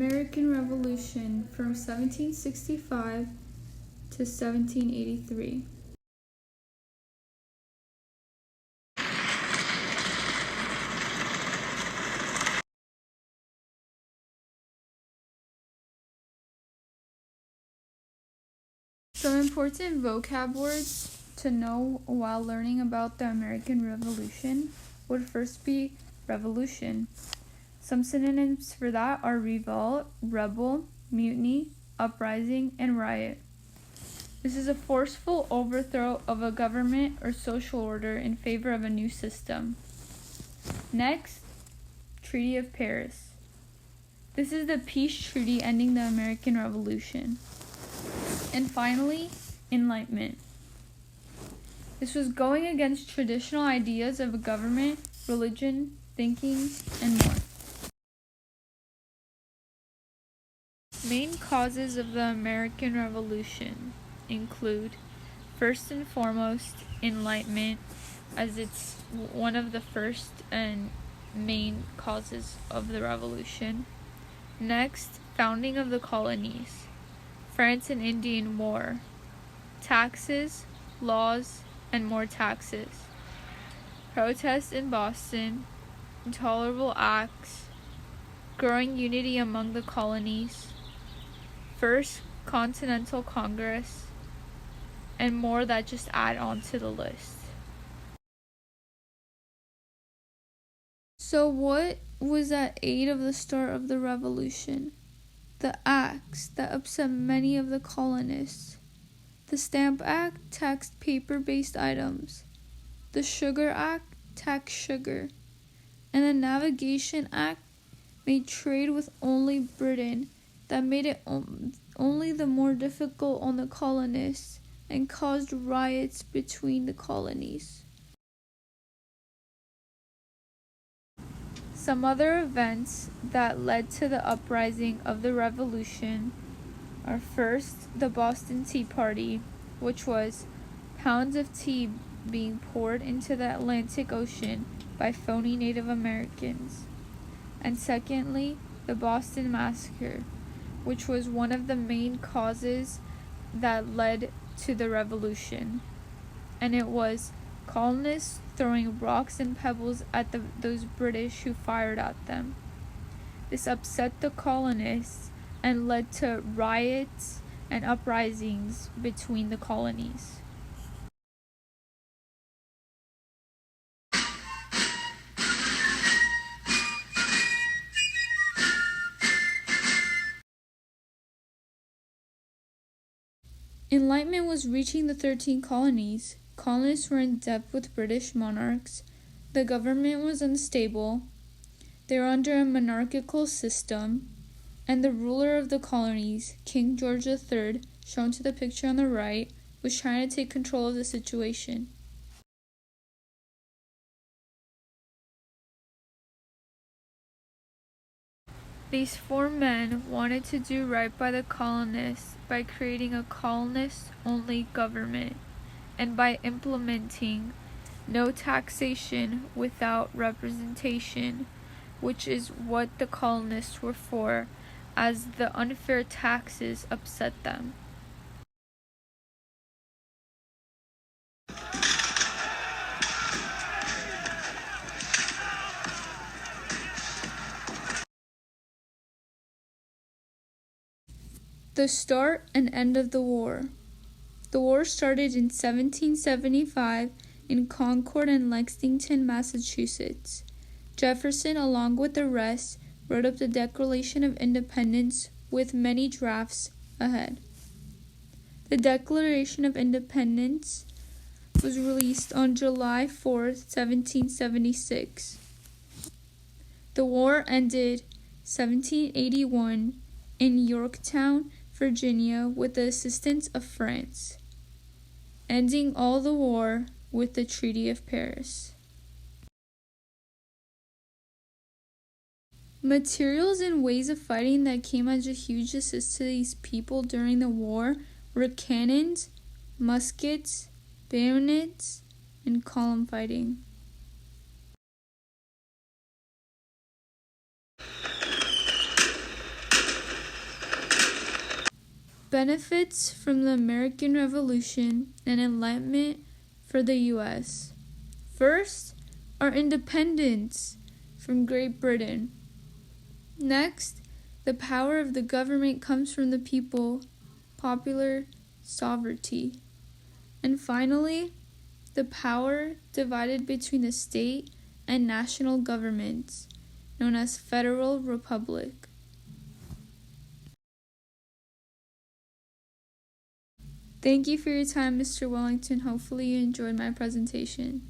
American Revolution from 1765 to 1783. Some important vocab words to know while learning about the American Revolution would first be revolution. Some synonyms for that are revolt, rebel, mutiny, uprising, and riot. This is a forceful overthrow of a government or social order in favor of a new system. Next, Treaty of Paris. This is the peace treaty ending the American Revolution. And finally, Enlightenment. This was going against traditional ideas of a government, religion, thinking, and more. Main causes of the American Revolution include, first and foremost, Enlightenment, as it's one of the first and main causes of the revolution. Next, founding of the colonies, France and Indian War, taxes, laws, and more taxes, protests in Boston, intolerable acts, growing unity among the colonies, First Continental Congress, and more that just add on to the list. So what was at aid of the start of the revolution? The acts that upset many of the colonists. The Stamp Act taxed paper-based items. The Sugar Act taxed sugar. And the Navigation Act made trade with only Britain that made it only the more difficult on the colonists and caused riots between the colonies. Some other events that led to the uprising of the revolution are first the Boston Tea Party, which was pounds of tea being poured into the Atlantic Ocean by phony Native Americans. And secondly, the Boston Massacre, which was one of the main causes that led to the revolution. And it was colonists throwing rocks and pebbles at those British who fired at them. This upset the colonists and led to riots and uprisings between the colonies. Enlightenment was reaching the 13 colonies. Colonists were in debt with British monarchs. The government was unstable. They were under a monarchical system. And the ruler of the colonies, King George III, shown to the picture on the right, was trying to take control of the situation. These four men wanted to do right by the colonists by creating a colonist-only government and by implementing no taxation without representation, which is what the colonists were for, as the unfair taxes upset them. The start and end of the war. The war started in 1775 in Concord and Lexington, Massachusetts. Jefferson, along with the rest, wrote up the Declaration of Independence with many drafts ahead. The Declaration of Independence was released on July 4th, 1776. The war ended 1781 in Yorktown, Virginia, with the assistance of France, ending all the war with the Treaty of Paris. Materials and ways of fighting that came as a huge assist to these people during the war were cannons, muskets, bayonets, and column fighting. Benefits from the American Revolution and Enlightenment for the U.S. First, our independence from Great Britain. Next, the power of the government comes from the people, popular sovereignty. And finally, the power divided between the state and national governments, known as Federal Republic. Thank you for your time, Mr. Wellington. Hopefully you enjoyed my presentation.